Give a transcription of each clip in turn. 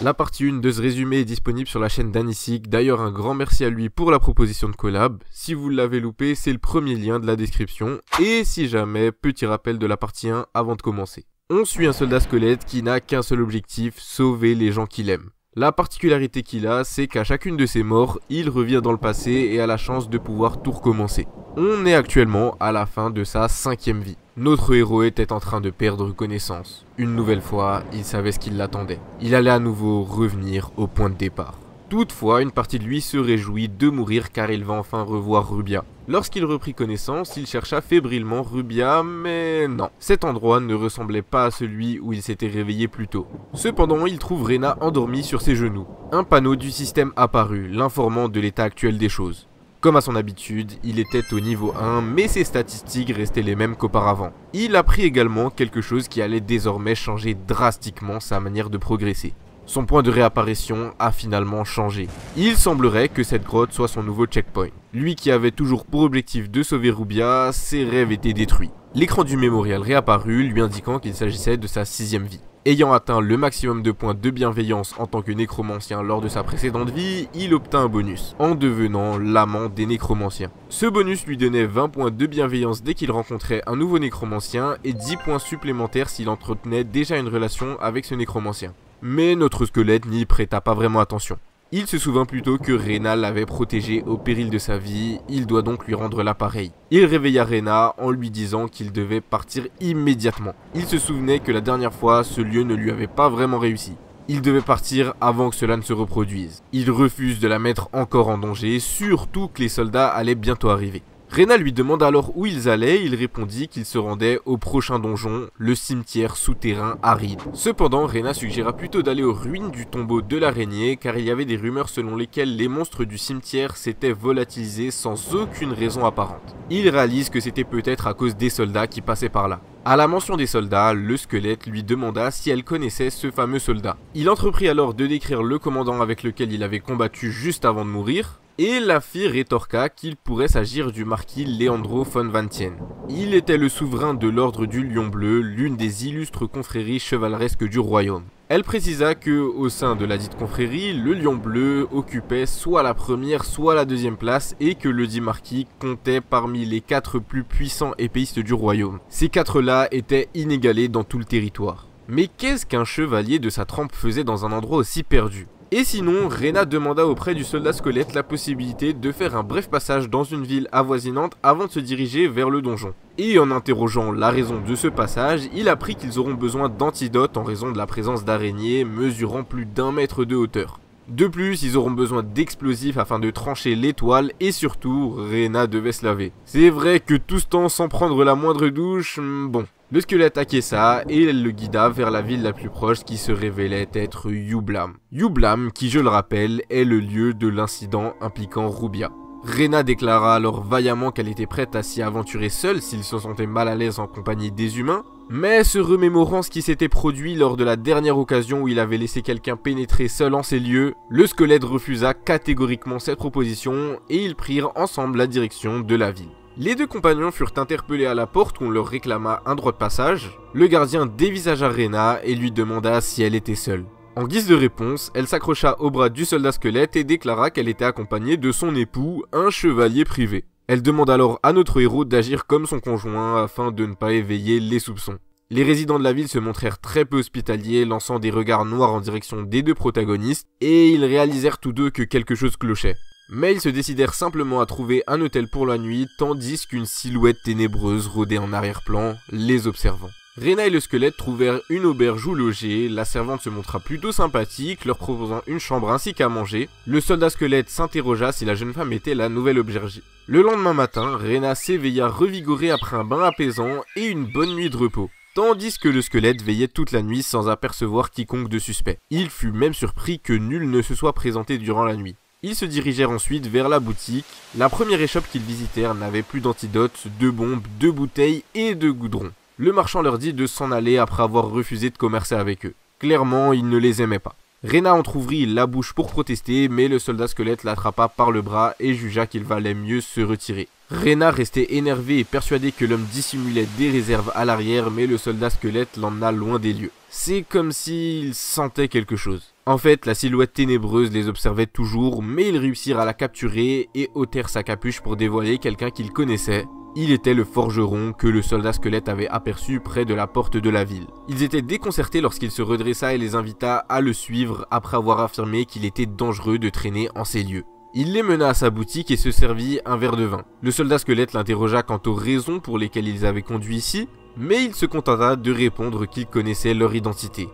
La partie 1 de ce résumé est disponible sur la chaîne d'Anisik, d'ailleurs un grand merci à lui pour la proposition de collab. Si vous l'avez loupé, c'est le premier lien de la description. Et si jamais, petit rappel de la partie 1 avant de commencer. On suit un soldat squelette qui n'a qu'un seul objectif, sauver les gens qu'il aime. La particularité qu'il a, c'est qu'à chacune de ses morts, il revient dans le passé et a la chance de pouvoir tout recommencer. On est actuellement à la fin de sa 5e vie. Notre héros était en train de perdre connaissance. Une nouvelle fois, il savait ce qui l'attendait. Il allait à nouveau revenir au point de départ. Toutefois, une partie de lui se réjouit de mourir car il va enfin revoir Rubia. Lorsqu'il reprit connaissance, il chercha fébrilement Rubia, mais non. Cet endroit ne ressemblait pas à celui où il s'était réveillé plus tôt. Cependant, il trouve Rena endormie sur ses genoux. Un panneau du système apparut, l'informant de l'état actuel des choses. Comme à son habitude, il était au niveau 1, mais ses statistiques restaient les mêmes qu'auparavant. Il apprit également quelque chose qui allait désormais changer drastiquement sa manière de progresser. Son point de réapparition a finalement changé. Il semblerait que cette grotte soit son nouveau checkpoint. Lui qui avait toujours pour objectif de sauver Rubia, ses rêves étaient détruits. L'écran du mémorial réapparut, lui indiquant qu'il s'agissait de sa 6e vie. Ayant atteint le maximum de points de bienveillance en tant que nécromancien lors de sa précédente vie, il obtint un bonus, en devenant l'amant des nécromanciens. Ce bonus lui donnait 20 points de bienveillance dès qu'il rencontrait un nouveau nécromancien et 10 points supplémentaires s'il entretenait déjà une relation avec ce nécromancien. Mais notre squelette n'y prêta pas vraiment attention. Il se souvint plutôt que Rena l'avait protégé au péril de sa vie, il doit donc lui rendre l'appareil. Il réveilla Rena en lui disant qu'il devait partir immédiatement. Il se souvenait que la dernière fois, ce lieu ne lui avait pas vraiment réussi. Il devait partir avant que cela ne se reproduise. Il refuse de la mettre encore en danger, surtout que les soldats allaient bientôt arriver. Rena lui demande alors où ils allaient, il répondit qu'il se rendait au prochain donjon, le cimetière souterrain aride. Cependant, Rena suggéra plutôt d'aller aux ruines du tombeau de l'araignée, car il y avait des rumeurs selon lesquelles les monstres du cimetière s'étaient volatilisés sans aucune raison apparente. Il réalise que c'était peut-être à cause des soldats qui passaient par là. À la mention des soldats, le squelette lui demanda si elle connaissait ce fameux soldat. Il entreprit alors de décrire le commandant avec lequel il avait combattu juste avant de mourir, et la fille rétorqua qu'il pourrait s'agir du marquis Leandro von Vantien. Il était le souverain de l'ordre du Lion Bleu, l'une des illustres confréries chevaleresques du royaume. Elle précisa que, au sein de la dite confrérie, le Lion Bleu occupait soit la première soit la 2e place et que le dit marquis comptait parmi les 4 plus puissants épéistes du royaume. Ces 4-là étaient inégalés dans tout le territoire. Mais qu'est-ce qu'un chevalier de sa trempe faisait dans un endroit aussi perdu ? Et sinon, Rena demanda auprès du soldat squelette la possibilité de faire un bref passage dans une ville avoisinante avant de se diriger vers le donjon. Et en interrogeant la raison de ce passage, il apprit qu'ils auront besoin d'antidotes en raison de la présence d'araignées mesurant plus d'1 mètre de hauteur. De plus, ils auront besoin d'explosifs afin de trancher l'étoile et surtout, Rena devait se laver. C'est vrai que tout ce temps sans prendre la moindre douche, bon. Le squelette acquiesça et elle le guida vers la ville la plus proche qui se révélait être Yublam. Yublam, qui je le rappelle, est le lieu de l'incident impliquant Rubia. Rena déclara alors vaillamment qu'elle était prête à s'y aventurer seule s'il se sentait mal à l'aise en compagnie des humains, mais se remémorant ce qui s'était produit lors de la dernière occasion où il avait laissé quelqu'un pénétrer seul en ces lieux, le squelette refusa catégoriquement cette proposition et ils prirent ensemble la direction de la ville. Les 2 compagnons furent interpellés à la porte où on leur réclama un droit de passage. Le gardien dévisagea Rena et lui demanda si elle était seule. En guise de réponse, elle s'accrocha au bras du soldat squelette et déclara qu'elle était accompagnée de son époux, un chevalier privé. Elle demande alors à notre héros d'agir comme son conjoint afin de ne pas éveiller les soupçons. Les résidents de la ville se montrèrent très peu hospitaliers, lançant des regards noirs en direction des 2 protagonistes, et ils réalisèrent tous 2 que quelque chose clochait. Mais ils se décidèrent simplement à trouver un hôtel pour la nuit, tandis qu'une silhouette ténébreuse rôdait en arrière-plan, les observant. Rena et le squelette trouvèrent une auberge où loger, la servante se montra plutôt sympathique, leur proposant une chambre ainsi qu'à manger. Le soldat squelette s'interrogea si la jeune femme était la nouvelle aubergère. Le lendemain matin, Rena s'éveilla revigorée après un bain apaisant et une bonne nuit de repos. Tandis que le squelette veillait toute la nuit sans apercevoir quiconque de suspect. Il fut même surpris que nul ne se soit présenté durant la nuit. Ils se dirigèrent ensuite vers la boutique. La première échoppe qu'ils visitèrent n'avait plus d'antidotes, de bombes, de bouteilles et de goudron. Le marchand leur dit de s'en aller après avoir refusé de commercer avec eux. Clairement, il ne les aimait pas. Rena entrouvrit la bouche pour protester, mais le soldat squelette l'attrapa par le bras et jugea qu'il valait mieux se retirer. Rena restait énervée et persuadée que l'homme dissimulait des réserves à l'arrière, mais le soldat squelette l'emmena loin des lieux. C'est comme s'il sentait quelque chose. En fait, la silhouette ténébreuse les observait toujours, mais ils réussirent à la capturer et ôtèrent sa capuche pour dévoiler quelqu'un qu'ils connaissaient. Il était le forgeron que le soldat squelette avait aperçu près de la porte de la ville. Ils étaient déconcertés lorsqu'il se redressa et les invita à le suivre après avoir affirmé qu'il était dangereux de traîner en ces lieux. Il les mena à sa boutique et se servit un verre de vin. Le soldat squelette l'interrogea quant aux raisons pour lesquelles ils avaient conduit ici, mais il se contenta de répondre qu'il connaissait leur identité.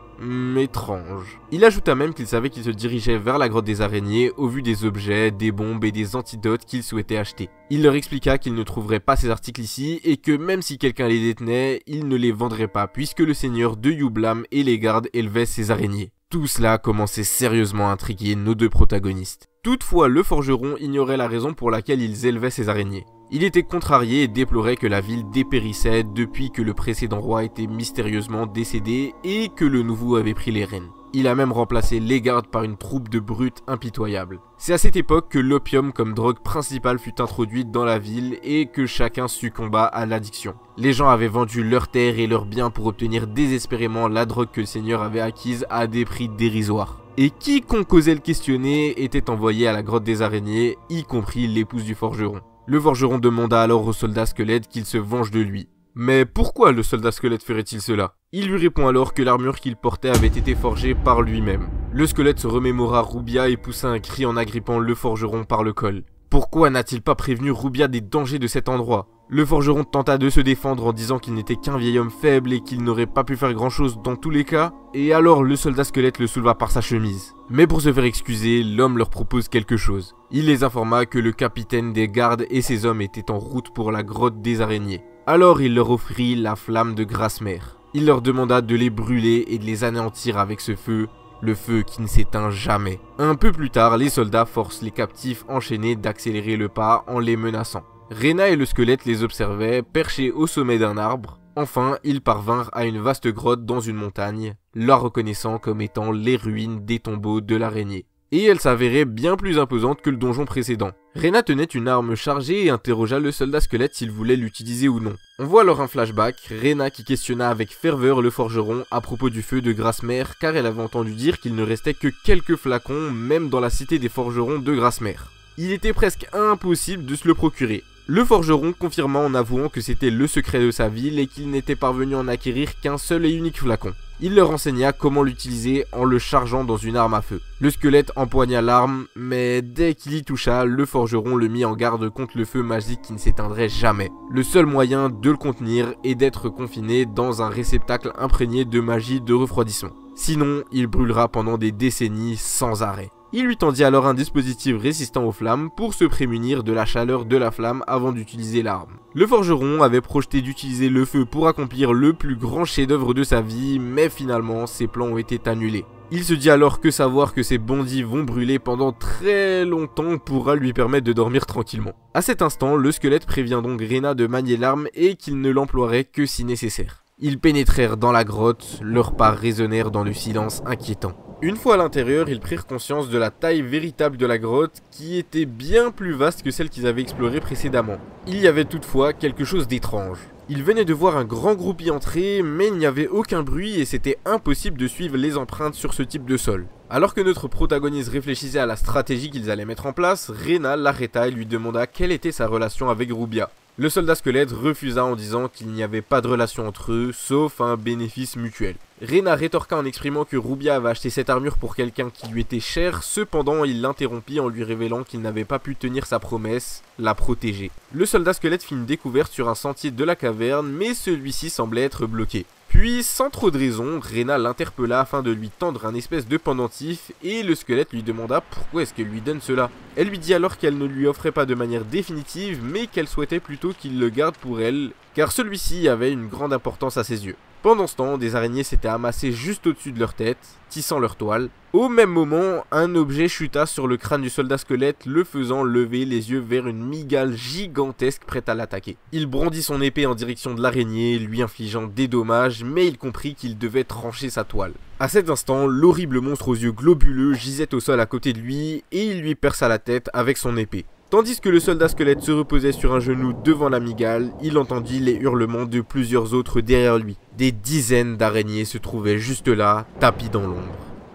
Étrange. Il ajouta même qu'il savait qu'il se dirigeait vers la grotte des araignées au vu des objets, des bombes et des antidotes qu'il souhaitait acheter. Il leur expliqua qu'il ne trouverait pas ces articles ici et que même si quelqu'un les détenait, il ne les vendrait pas puisque le seigneur de Yublam et les gardes élevaient ces araignées. Tout cela commençait sérieusement à intriguer nos deux protagonistes. Toutefois, le forgeron ignorait la raison pour laquelle ils élevaient ces araignées. Il était contrarié et déplorait que la ville dépérissait depuis que le précédent roi était mystérieusement décédé et que le nouveau avait pris les rênes. Il a même remplacé les gardes par une troupe de brutes impitoyables. C'est à cette époque que l'opium comme drogue principale fut introduite dans la ville et que chacun succomba à l'addiction. Les gens avaient vendu leurs terres et leurs biens pour obtenir désespérément la drogue que le seigneur avait acquise à des prix dérisoires. Et quiconque osait le questionner était envoyé à la grotte des araignées, y compris l'épouse du forgeron. Le forgeron demanda alors au soldat squelette qu'il se venge de lui. Mais pourquoi le soldat squelette ferait-il cela? Il lui répond alors que l'armure qu'il portait avait été forgée par lui-même. Le squelette se remémora Rubia et poussa un cri en agrippant le forgeron par le col. Pourquoi n'a-t-il pas prévenu Rubia des dangers de cet endroit? Le forgeron tenta de se défendre en disant qu'il n'était qu'un vieil homme faible et qu'il n'aurait pas pu faire grand-chose dans tous les cas, et alors le soldat squelette le souleva par sa chemise. Mais pour se faire excuser, l'homme leur propose quelque chose. Il les informa que le capitaine des gardes et ses hommes étaient en route pour la grotte des araignées. Alors il leur offrit la flamme de Grasse-Mère. Il leur demanda de les brûler et de les anéantir avec ce feu, le feu qui ne s'éteint jamais. Un peu plus tard, les soldats forcent les captifs enchaînés d'accélérer le pas en les menaçant. Rena et le squelette les observaient, perchés au sommet d'un arbre. Enfin, ils parvinrent à une vaste grotte dans une montagne, la reconnaissant comme étant les ruines des tombeaux de l'araignée. Et elle s'avérait bien plus imposante que le donjon précédent. Rena tenait une arme chargée et interrogea le soldat squelette s'il voulait l'utiliser ou non. On voit alors un flashback, Rena qui questionna avec ferveur le forgeron à propos du feu de Grasse-Mère car elle avait entendu dire qu'il ne restait que quelques flacons même dans la cité des forgerons de Grasse-Mère. Il était presque impossible de se le procurer. Le forgeron confirma en avouant que c'était le secret de sa ville et qu'il n'était parvenu à en acquérir qu'un seul et unique flacon. Il leur enseigna comment l'utiliser en le chargeant dans une arme à feu. Le squelette empoigna l'arme, mais dès qu'il y toucha, le forgeron le mit en garde contre le feu magique qui ne s'éteindrait jamais. Le seul moyen de le contenir est d'être confiné dans un réceptacle imprégné de magie de refroidissement. Sinon, il brûlera pendant des décennies sans arrêt. Il lui tendit alors un dispositif résistant aux flammes pour se prémunir de la chaleur de la flamme avant d'utiliser l'arme. Le forgeron avait projeté d'utiliser le feu pour accomplir le plus grand chef-d'œuvre de sa vie, mais finalement ses plans ont été annulés. Il se dit alors que savoir que ses bandits vont brûler pendant très longtemps pourra lui permettre de dormir tranquillement. À cet instant, le squelette prévient donc Rena de manier l'arme et qu'il ne l'emploierait que si nécessaire. Ils pénétrèrent dans la grotte, leurs pas résonnèrent dans le silence inquiétant. Une fois à l'intérieur, ils prirent conscience de la taille véritable de la grotte qui était bien plus vaste que celle qu'ils avaient explorée précédemment. Il y avait toutefois quelque chose d'étrange. Ils venaient de voir un grand groupe y entrer, mais il n'y avait aucun bruit et c'était impossible de suivre les empreintes sur ce type de sol. Alors que notre protagoniste réfléchissait à la stratégie qu'ils allaient mettre en place, Rena l'arrêta et lui demanda quelle était sa relation avec Rubia. Le soldat squelette refusa en disant qu'il n'y avait pas de relation entre eux, sauf un bénéfice mutuel. Rena rétorqua en exprimant que Rubia avait acheté cette armure pour quelqu'un qui lui était cher, cependant il l'interrompit en lui révélant qu'il n'avait pas pu tenir sa promesse, la protéger. Le soldat squelette fit une découverte sur un sentier de la caverne, mais celui-ci semblait être bloqué. Puis, sans trop de raison, Rena l'interpella afin de lui tendre un espèce de pendentif et le squelette lui demanda pourquoi est-ce qu'elle lui donne cela. Elle lui dit alors qu'elle ne lui offrait pas de manière définitive, mais qu'elle souhaitait plutôt qu'il le garde pour elle, car celui-ci avait une grande importance à ses yeux. Pendant ce temps, des araignées s'étaient amassées juste au-dessus de leur tête, tissant leur toile. Au même moment, un objet chuta sur le crâne du soldat squelette, le faisant lever les yeux vers une mygale gigantesque prête à l'attaquer. Il brandit son épée en direction de l'araignée, lui infligeant des dommages, mais il comprit qu'il devait trancher sa toile. À cet instant, l'horrible monstre aux yeux globuleux gisait au sol à côté de lui et il lui perça la tête avec son épée. Tandis que le soldat squelette se reposait sur un genou devant la mygale, il entendit les hurlements de plusieurs autres derrière lui. Des dizaines d'araignées se trouvaient juste là, tapies dans l'ombre.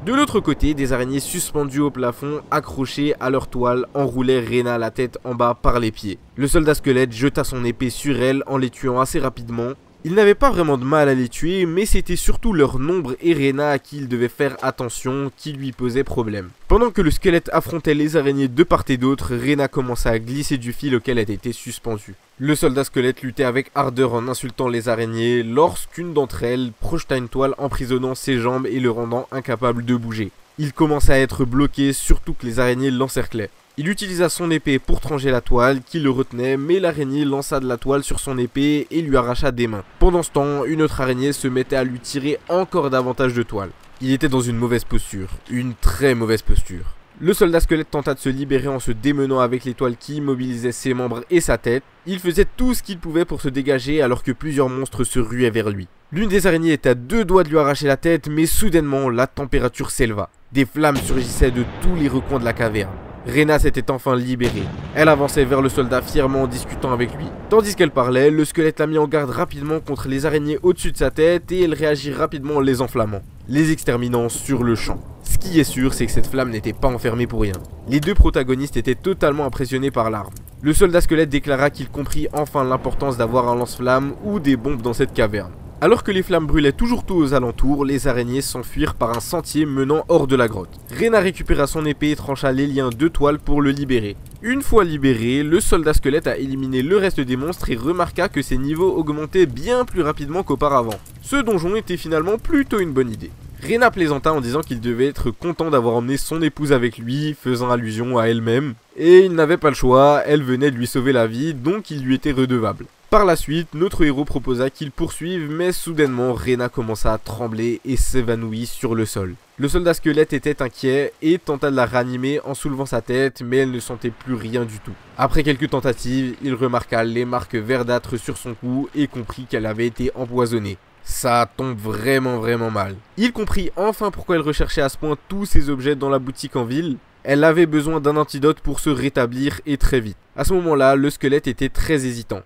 De l'autre côté, des araignées suspendues au plafond, accrochées à leur toile, enroulaient Rena la tête en bas par les pieds. Le soldat squelette jeta son épée sur elles en les tuant assez rapidement. Il n'avait pas vraiment de mal à les tuer, mais c'était surtout leur nombre et Rena à qui il devait faire attention qui lui posait problème. Pendant que le squelette affrontait les araignées de part et d'autre, Rena commença à glisser du fil auquel elle était suspendue. Le soldat squelette luttait avec ardeur en insultant les araignées lorsqu'une d'entre elles projeta une toile emprisonnant ses jambes et le rendant incapable de bouger. Il commença à être bloqué, surtout que les araignées l'encerclaient. Il utilisa son épée pour trancher la toile qui le retenait, mais l'araignée lança de la toile sur son épée et lui arracha des mains. Pendant ce temps, une autre araignée se mettait à lui tirer encore davantage de toile. Il était dans une mauvaise posture, une très mauvaise posture. Le soldat squelette tenta de se libérer en se démenant avec les toiles qui immobilisaient ses membres et sa tête. Il faisait tout ce qu'il pouvait pour se dégager alors que plusieurs monstres se ruaient vers lui. L'une des araignées était à deux doigts de lui arracher la tête, mais soudainement la température s'éleva. Des flammes surgissaient de tous les recoins de la caverne. Rena s'était enfin libérée. Elle avançait vers le soldat fièrement en discutant avec lui. Tandis qu'elle parlait, le squelette la mit en garde rapidement contre les araignées au-dessus de sa tête et elle réagit rapidement en les enflammant, les exterminant sur le champ. Ce qui est sûr, c'est que cette flamme n'était pas enfermée pour rien. Les deux protagonistes étaient totalement impressionnés par l'arme. Le soldat squelette déclara qu'il comprit enfin l'importance d'avoir un lance-flamme ou des bombes dans cette caverne. Alors que les flammes brûlaient toujours tout aux alentours, les araignées s'enfuirent par un sentier menant hors de la grotte. Rena récupéra son épée et trancha les liens de toile pour le libérer. Une fois libéré, le soldat squelette a éliminé le reste des monstres et remarqua que ses niveaux augmentaient bien plus rapidement qu'auparavant. Ce donjon était finalement plutôt une bonne idée. Rena plaisanta en disant qu'il devait être content d'avoir emmené son épouse avec lui, faisant allusion à elle-même. Et il n'avait pas le choix, elle venait de lui sauver la vie, donc il lui était redevable. Par la suite, notre héros proposa qu'il poursuive, mais soudainement, Rena commença à trembler et s'évanouit sur le sol. Le soldat squelette était inquiet et tenta de la ranimer en soulevant sa tête, mais elle ne sentait plus rien du tout. Après quelques tentatives, il remarqua les marques verdâtres sur son cou et comprit qu'elle avait été empoisonnée. Ça tombe vraiment mal. Il comprit enfin pourquoi elle recherchait à ce point tous ces objets dans la boutique en ville. Elle avait besoin d'un antidote pour se rétablir et très vite. À ce moment-là, le squelette était très hésitant.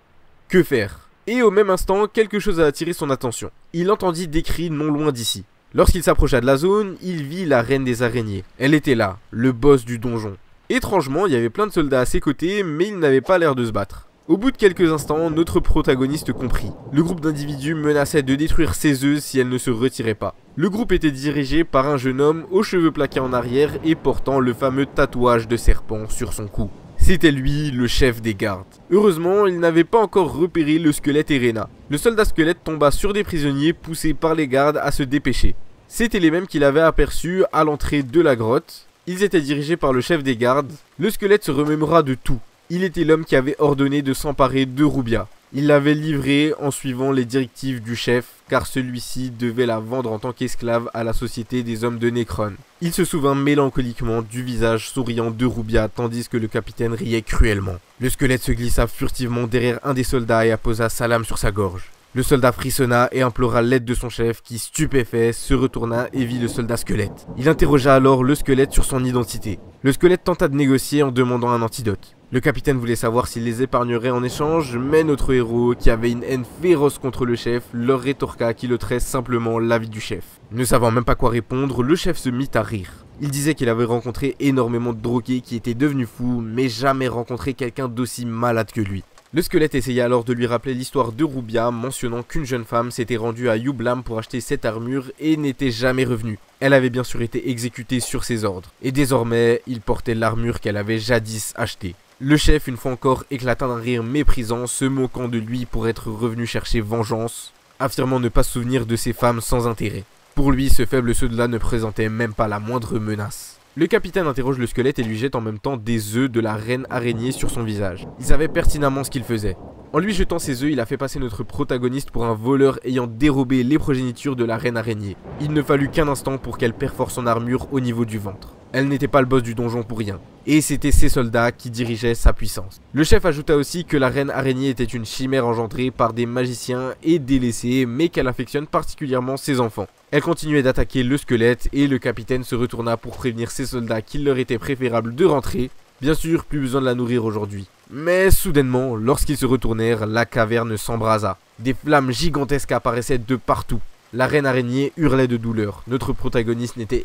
Que faire? Et au même instant, quelque chose a attiré son attention. Il entendit des cris non loin d'ici. Lorsqu'il s'approcha de la zone, il vit la reine des araignées. Elle était là, le boss du donjon. Étrangement, il y avait plein de soldats à ses côtés, mais ils n'avaient pas l'air de se battre. Au bout de quelques instants, notre protagoniste comprit. Le groupe d'individus menaçait de détruire ses œufs si elle ne se retirait pas. Le groupe était dirigé par un jeune homme aux cheveux plaqués en arrière et portant le fameux tatouage de serpent sur son cou. C'était lui, le chef des gardes. Heureusement, il n'avait pas encore repéré le squelette et Rena. Le soldat squelette tomba sur des prisonniers poussés par les gardes à se dépêcher. C'étaient les mêmes qu'il avait aperçus à l'entrée de la grotte. Ils étaient dirigés par le chef des gardes. Le squelette se remémora de tout. Il était l'homme qui avait ordonné de s'emparer de Rubia. Il l'avait livrée en suivant les directives du chef, car celui-ci devait la vendre en tant qu'esclave à la société des hommes de Necron. Il se souvint mélancoliquement du visage souriant de Rubia, tandis que le capitaine riait cruellement. Le squelette se glissa furtivement derrière un des soldats et apposa sa lame sur sa gorge. Le soldat frissonna et implora l'aide de son chef qui, stupéfait, se retourna et vit le soldat squelette. Il interrogea alors le squelette sur son identité. Le squelette tenta de négocier en demandant un antidote. Le capitaine voulait savoir s'il les épargnerait en échange, mais notre héros, qui avait une haine féroce contre le chef, leur rétorqua qu'il ôterait simplement la vie du chef. Ne savant même pas quoi répondre, le chef se mit à rire. Il disait qu'il avait rencontré énormément de drogués qui étaient devenus fous, mais jamais rencontré quelqu'un d'aussi malade que lui. Le squelette essaya alors de lui rappeler l'histoire de Rubia, mentionnant qu'une jeune femme s'était rendue à Yublam pour acheter cette armure et n'était jamais revenue. Elle avait bien sûr été exécutée sur ses ordres, et désormais, il portait l'armure qu'elle avait jadis achetée. Le chef, une fois encore, éclata d'un rire méprisant, se moquant de lui pour être revenu chercher vengeance, affirmant ne pas se souvenir de ces femmes sans intérêt. Pour lui, ce faible soldat ne présentait même pas la moindre menace. Le capitaine interroge le squelette et lui jette en même temps des œufs de la reine araignée sur son visage. Il savait pertinemment ce qu'il faisait. En lui jetant ces œufs, il a fait passer notre protagoniste pour un voleur ayant dérobé les progénitures de la reine araignée. Il ne fallut qu'un instant pour qu'elle perfore son armure au niveau du ventre. Elle n'était pas le boss du donjon pour rien. Et c'était ses soldats qui dirigeaient sa puissance. Le chef ajouta aussi que la reine araignée était une chimère engendrée par des magiciens et délaissée, mais qu'elle affectionne particulièrement ses enfants. Elle continuait d'attaquer le squelette et le capitaine se retourna pour prévenir ses soldats qu'il leur était préférable de rentrer. Bien sûr, plus besoin de la nourrir aujourd'hui. Mais soudainement, lorsqu'ils se retournèrent, la caverne s'embrasa. Des flammes gigantesques apparaissaient de partout. La reine araignée hurlait de douleur. Notre protagoniste n'allait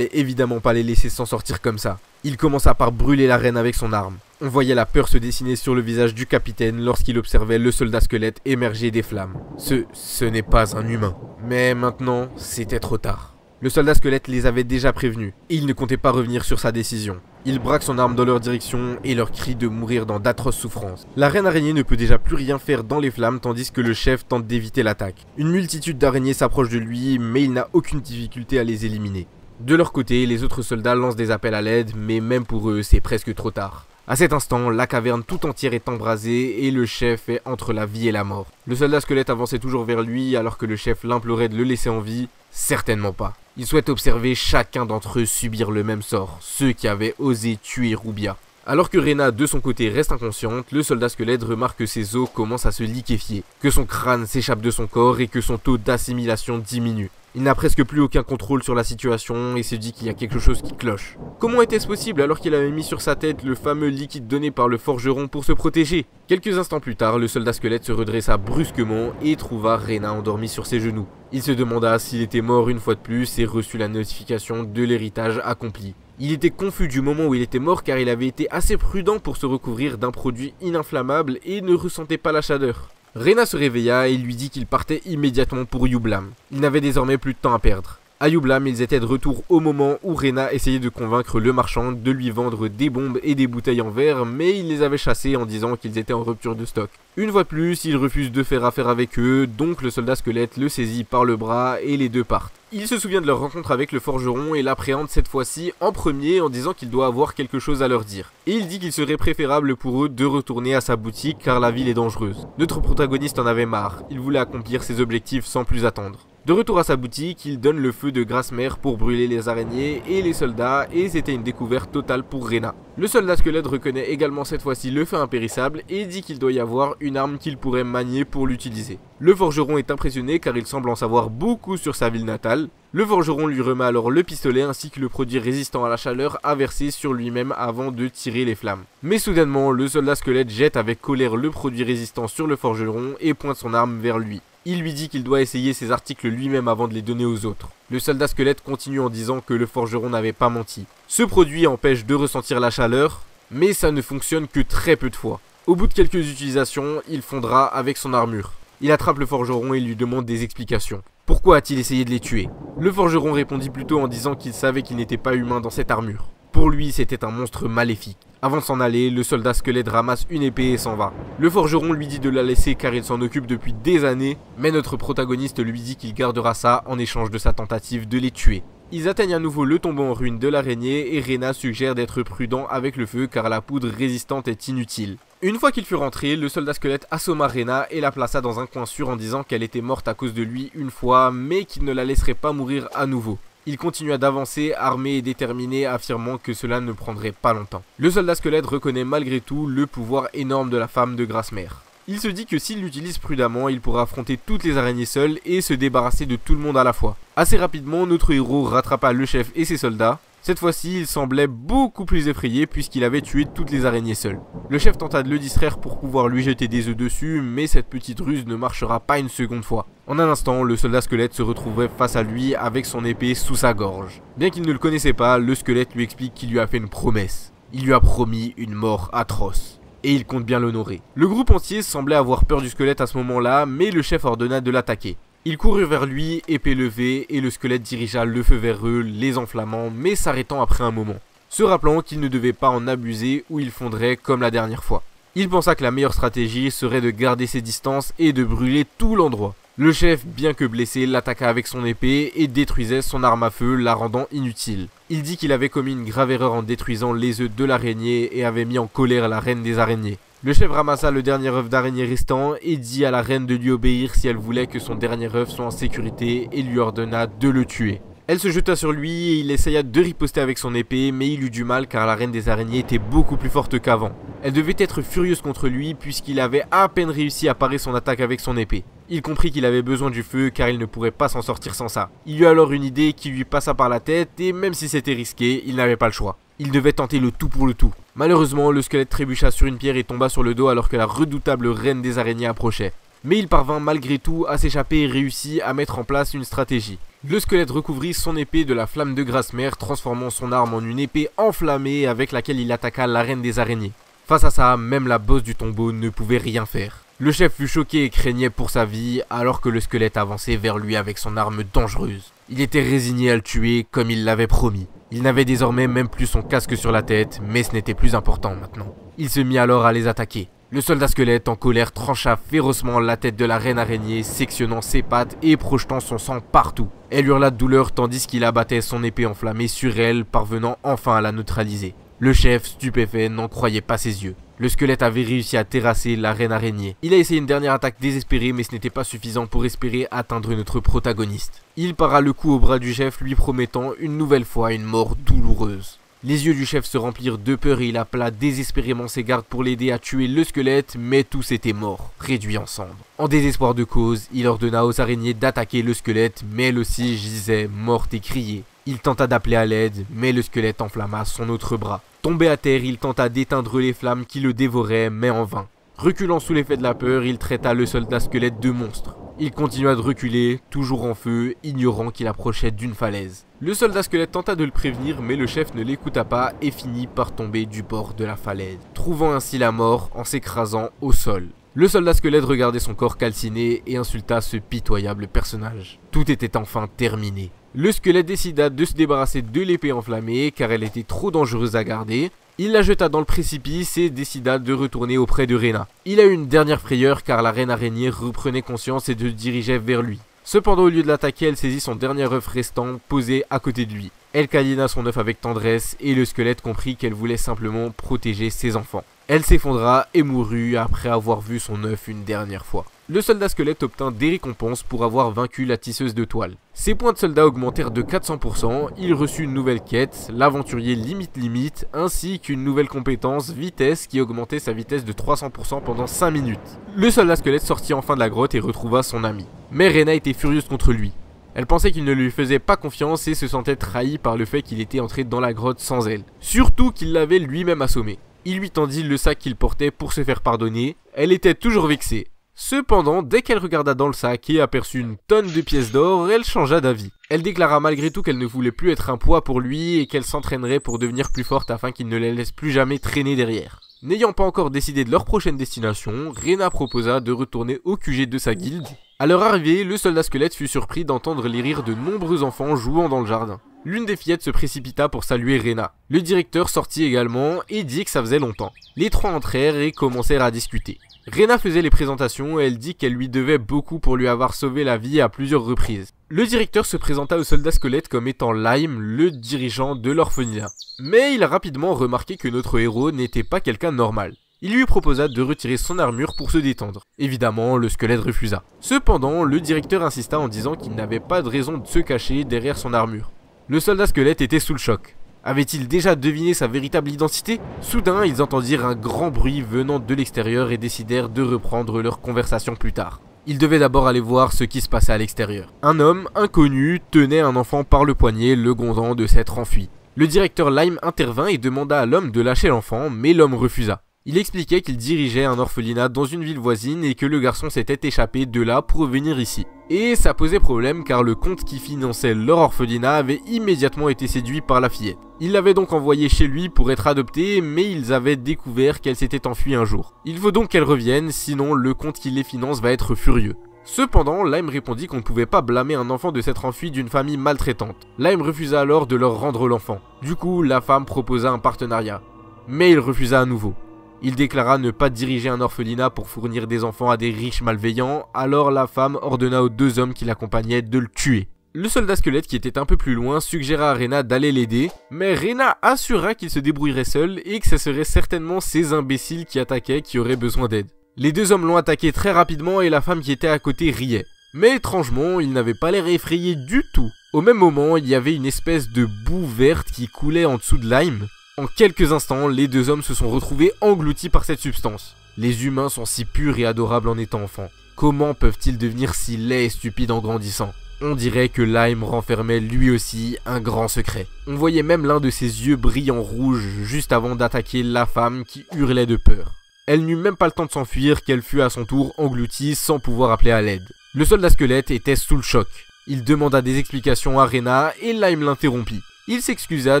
évidemment pas les laisser s'en sortir comme ça. Il commença par brûler la reine avec son arme. On voyait la peur se dessiner sur le visage du capitaine lorsqu'il observait le soldat squelette émerger des flammes. Ce n'est pas un humain. Mais maintenant, c'était trop tard. Le soldat squelette les avait déjà prévenus, et il ne comptait pas revenir sur sa décision. Il braque son arme dans leur direction et leur crie de mourir dans d'atroces souffrances. La reine araignée ne peut déjà plus rien faire dans les flammes tandis que le chef tente d'éviter l'attaque. Une multitude d'araignées s'approche de lui, mais il n'a aucune difficulté à les éliminer. De leur côté, les autres soldats lancent des appels à l'aide, mais même pour eux, c'est presque trop tard. À cet instant, la caverne tout entière est embrasée et le chef est entre la vie et la mort. Le soldat squelette avançait toujours vers lui alors que le chef l'implorait de le laisser en vie. Certainement pas. Il souhaite observer chacun d'entre eux subir le même sort, ceux qui avaient osé tuer Rubia. Alors que Rena de son côté reste inconsciente, le soldat squelette remarque que ses os commencent à se liquéfier, que son crâne s'échappe de son corps et que son taux d'assimilation diminue. Il n'a presque plus aucun contrôle sur la situation et se dit qu'il y a quelque chose qui cloche. Comment était-ce possible alors qu'il avait mis sur sa tête le fameux liquide donné par le forgeron pour se protéger? Quelques instants plus tard, le soldat squelette se redressa brusquement et trouva Rena endormie sur ses genoux. Il se demanda s'il était mort une fois de plus et reçut la notification de l'héritage accompli. Il était confus du moment où il était mort car il avait été assez prudent pour se recouvrir d'un produit ininflammable et ne ressentait pas la chaleur. Rena se réveilla et lui dit qu'il partait immédiatement pour Yublam. Il n'avait désormais plus de temps à perdre. À Yublam, ils étaient de retour au moment où Rena essayait de convaincre le marchand de lui vendre des bombes et des bouteilles en verre, mais il les avait chassés en disant qu'ils étaient en rupture de stock. Une fois de plus, il refuse de faire affaire avec eux, donc le soldat squelette le saisit par le bras et les deux partent. Il se souvient de leur rencontre avec le forgeron et l'appréhende cette fois-ci en premier en disant qu'il doit avoir quelque chose à leur dire. Et il dit qu'il serait préférable pour eux de retourner à sa boutique car la ville est dangereuse. Notre protagoniste en avait marre, il voulait accomplir ses objectifs sans plus attendre. De retour à sa boutique, il donne le feu de grasse-mère pour brûler les araignées et les soldats et c'était une découverte totale pour Rena. Le soldat squelette reconnaît également cette fois-ci le feu impérissable et dit qu'il doit y avoir une arme qu'il pourrait manier pour l'utiliser. Le forgeron est impressionné car il semble en savoir beaucoup sur sa ville natale. Le forgeron lui remet alors le pistolet ainsi que le produit résistant à la chaleur à verser sur lui-même avant de tirer les flammes. Mais soudainement, le soldat squelette jette avec colère le produit résistant sur le forgeron et pointe son arme vers lui. Il lui dit qu'il doit essayer ses articles lui-même avant de les donner aux autres. Le soldat squelette continue en disant que le forgeron n'avait pas menti. Ce produit empêche de ressentir la chaleur, mais ça ne fonctionne que très peu de fois. Au bout de quelques utilisations, il fondra avec son armure. Il attrape le forgeron et lui demande des explications. Pourquoi a-t-il essayé de les tuer? Le forgeron répondit plutôt en disant qu'il savait qu'il n'était pas humain dans cette armure. Pour lui, c'était un monstre maléfique. Avant de s'en aller, le soldat squelette ramasse une épée et s'en va. Le forgeron lui dit de la laisser car il s'en occupe depuis des années, mais notre protagoniste lui dit qu'il gardera ça en échange de sa tentative de les tuer. Ils atteignent à nouveau le tombeau en ruine de l'araignée et Rena suggère d'être prudent avec le feu car la poudre résistante est inutile. Une fois qu'il fut rentré, le soldat squelette assomma Rena et la plaça dans un coin sûr en disant qu'elle était morte à cause de lui une fois, mais qu'il ne la laisserait pas mourir à nouveau. Il continua d'avancer, armé et déterminé, affirmant que cela ne prendrait pas longtemps. Le soldat squelette reconnaît malgré tout le pouvoir énorme de la femme de Grasse-Mère. Il se dit que s'il l'utilise prudemment, il pourra affronter toutes les araignées seul et se débarrasser de tout le monde à la fois. Assez rapidement, notre héros rattrapa le chef et ses soldats. Cette fois-ci, il semblait beaucoup plus effrayé puisqu'il avait tué toutes les araignées seul. Le chef tenta de le distraire pour pouvoir lui jeter des œufs dessus, mais cette petite ruse ne marchera pas une seconde fois. En un instant, le soldat squelette se retrouvait face à lui avec son épée sous sa gorge. Bien qu'il ne le connaissait pas, le squelette lui explique qu'il lui a fait une promesse. Il lui a promis une mort atroce. Et il compte bien l'honorer. Le groupe entier semblait avoir peur du squelette à ce moment-là, mais le chef ordonna de l'attaquer. Ils coururent vers lui, épée levée, et le squelette dirigea le feu vers eux, les enflammant, mais s'arrêtant après un moment, se rappelant qu'il ne devait pas en abuser ou il fondrait comme la dernière fois. Il pensa que la meilleure stratégie serait de garder ses distances et de brûler tout l'endroit. Le chef, bien que blessé, l'attaqua avec son épée et détruisait son arme à feu, la rendant inutile. Il dit qu'il avait commis une grave erreur en détruisant les œufs de l'araignée et avait mis en colère la reine des araignées. Le chef ramassa le dernier œuf d'araignée restant et dit à la reine de lui obéir si elle voulait que son dernier œuf soit en sécurité et lui ordonna de le tuer. Elle se jeta sur lui et il essaya de riposter avec son épée, mais il eut du mal car la reine des araignées était beaucoup plus forte qu'avant. Elle devait être furieuse contre lui puisqu'il avait à peine réussi à parer son attaque avec son épée. Il comprit qu'il avait besoin du feu car il ne pourrait pas s'en sortir sans ça. Il eut alors une idée qui lui passa par la tête et même si c'était risqué, il n'avait pas le choix. Il devait tenter le tout pour le tout. Malheureusement, le squelette trébucha sur une pierre et tomba sur le dos alors que la redoutable reine des araignées approchait. Mais il parvint malgré tout à s'échapper et réussit à mettre en place une stratégie. Le squelette recouvrit son épée de la flamme de grasse-mère, transformant son arme en une épée enflammée avec laquelle il attaqua la reine des araignées. Face à ça, même la bosse du tombeau ne pouvait rien faire. Le chef fut choqué et craignait pour sa vie alors que le squelette avançait vers lui avec son arme dangereuse. Il était résigné à le tuer comme il l'avait promis. Il n'avait désormais même plus son casque sur la tête, mais ce n'était plus important maintenant. Il se mit alors à les attaquer. Le soldat squelette, en colère, trancha férocement la tête de la reine araignée, sectionnant ses pattes et projetant son sang partout. Elle hurla de douleur tandis qu'il abattait son épée enflammée sur elle, parvenant enfin à la neutraliser. Le chef, stupéfait, n'en croyait pas ses yeux. Le squelette avait réussi à terrasser la reine araignée. Il a essayé une dernière attaque désespérée, mais ce n'était pas suffisant pour espérer atteindre notre protagoniste. Il para le coup au bras du chef, lui promettant une nouvelle fois une mort douloureuse. Les yeux du chef se remplirent de peur et il appela désespérément ses gardes pour l'aider à tuer le squelette, mais tous étaient morts, réduits en cendres. En désespoir de cause, il ordonna aux araignées d'attaquer le squelette, mais elle aussi gisait, morte et criait. Il tenta d'appeler à l'aide, mais le squelette enflamma son autre bras. Tombé à terre, il tenta d'éteindre les flammes qui le dévoraient, mais en vain. Reculant sous l'effet de la peur, il traita le soldat squelette de monstre. Il continua de reculer, toujours en feu, ignorant qu'il approchait d'une falaise. Le soldat squelette tenta de le prévenir, mais le chef ne l'écouta pas et finit par tomber du bord de la falaise, trouvant ainsi la mort en s'écrasant au sol. Le soldat squelette regardait son corps calciné et insulta ce pitoyable personnage. Tout était enfin terminé. Le squelette décida de se débarrasser de l'épée enflammée car elle était trop dangereuse à garder. Il la jeta dans le précipice et décida de retourner auprès de Rena. Il a eu une dernière frayeur car la reine araignée reprenait conscience et se dirigeait vers lui. Cependant, au lieu de l'attaquer, elle saisit son dernier œuf restant posé à côté de lui. Elle câlina son œuf avec tendresse et le squelette comprit qu'elle voulait simplement protéger ses enfants. Elle s'effondra et mourut après avoir vu son œuf une dernière fois. Le soldat squelette obtint des récompenses pour avoir vaincu la tisseuse de toile. Ses points de soldat augmentèrent de 400%, il reçut une nouvelle quête, l'aventurier limite, ainsi qu'une nouvelle compétence, vitesse, qui augmentait sa vitesse de 300% pendant 5 minutes. Le soldat squelette sortit enfin de la grotte et retrouva son ami. Mais Rena était furieuse contre lui. Elle pensait qu'il ne lui faisait pas confiance et se sentait trahi par le fait qu'il était entré dans la grotte sans elle. Surtout qu'il l'avait lui-même assommé. Il lui tendit le sac qu'il portait pour se faire pardonner. Elle était toujours vexée. Cependant, dès qu'elle regarda dans le sac et aperçut une tonne de pièces d'or, elle changea d'avis. Elle déclara malgré tout qu'elle ne voulait plus être un poids pour lui et qu'elle s'entraînerait pour devenir plus forte afin qu'il ne la laisse plus jamais traîner derrière. N'ayant pas encore décidé de leur prochaine destination, Rena proposa de retourner au QG de sa guilde. À leur arrivée, le soldat squelette fut surpris d'entendre les rires de nombreux enfants jouant dans le jardin. L'une des fillettes se précipita pour saluer Rena. Le directeur sortit également et dit que ça faisait longtemps. Les trois entrèrent et commencèrent à discuter. Rena faisait les présentations et elle dit qu'elle lui devait beaucoup pour lui avoir sauvé la vie à plusieurs reprises. Le directeur se présenta au soldat squelette comme étant Lime, le dirigeant de l'orphelinat. Mais il a rapidement remarqué que notre héros n'était pas quelqu'un de normal. Il lui proposa de retirer son armure pour se détendre. Évidemment, le squelette refusa. Cependant, le directeur insista en disant qu'il n'avait pas de raison de se cacher derrière son armure. Le soldat squelette était sous le choc. Avait-il déjà deviné sa véritable identité? Soudain, ils entendirent un grand bruit venant de l'extérieur et décidèrent de reprendre leur conversation plus tard. Ils devaient d'abord aller voir ce qui se passait à l'extérieur. Un homme inconnu tenait un enfant par le poignet, le grondant de s'être enfui. Le directeur Lime intervint et demanda à l'homme de lâcher l'enfant, mais l'homme refusa. Il expliquait qu'il dirigeait un orphelinat dans une ville voisine et que le garçon s'était échappé de là pour venir ici. Et ça posait problème car le comte qui finançait leur orphelinat avait immédiatement été séduit par la fillette. Il l'avait donc envoyée chez lui pour être adoptée, mais ils avaient découvert qu'elle s'était enfuie un jour. Il faut donc qu'elle revienne, sinon le comte qui les finance va être furieux. Cependant, Lime répondit qu'on ne pouvait pas blâmer un enfant de s'être enfui d'une famille maltraitante. Lime refusa alors de leur rendre l'enfant. Du coup, la femme proposa un partenariat. Mais il refusa à nouveau. Il déclara ne pas diriger un orphelinat pour fournir des enfants à des riches malveillants, alors la femme ordonna aux 2 hommes qui l'accompagnaient de le tuer. Le soldat squelette qui était un peu plus loin suggéra à Rena d'aller l'aider, mais Rena assura qu'il se débrouillerait seul et que ce serait certainement ces imbéciles qui attaquaient qui auraient besoin d'aide. Les 2 hommes l'ont attaqué très rapidement et la femme qui était à côté riait. Mais étrangement, il n'avait pas l'air effrayé du tout. Au même moment, il y avait une espèce de boue verte qui coulait en dessous de Lime. En quelques instants, les 2 hommes se sont retrouvés engloutis par cette substance. Les humains sont si purs et adorables en étant enfants. Comment peuvent-ils devenir si laids et stupides en grandissant ? On dirait que Lime renfermait lui aussi un grand secret. On voyait même l'un de ses yeux briller en rouge juste avant d'attaquer la femme qui hurlait de peur. Elle n'eut même pas le temps de s'enfuir qu'elle fut à son tour engloutie sans pouvoir appeler à l'aide. Le soldat squelette était sous le choc. Il demanda des explications à Rena et Lime l'interrompit. Il s'excusa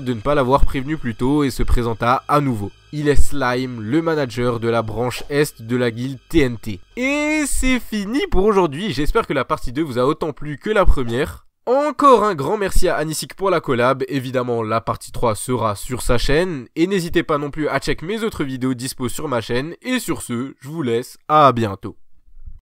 de ne pas l'avoir prévenu plus tôt et se présenta à nouveau. Il est Slime, le manager de la branche Est de la guilde TNT. Et c'est fini pour aujourd'hui, j'espère que la partie 2 vous a autant plu que la première. Encore un grand merci à Anisik pour la collab, évidemment la partie 3 sera sur sa chaîne, et n'hésitez pas non plus à check mes autres vidéos dispo sur ma chaîne, et sur ce, je vous laisse, à bientôt.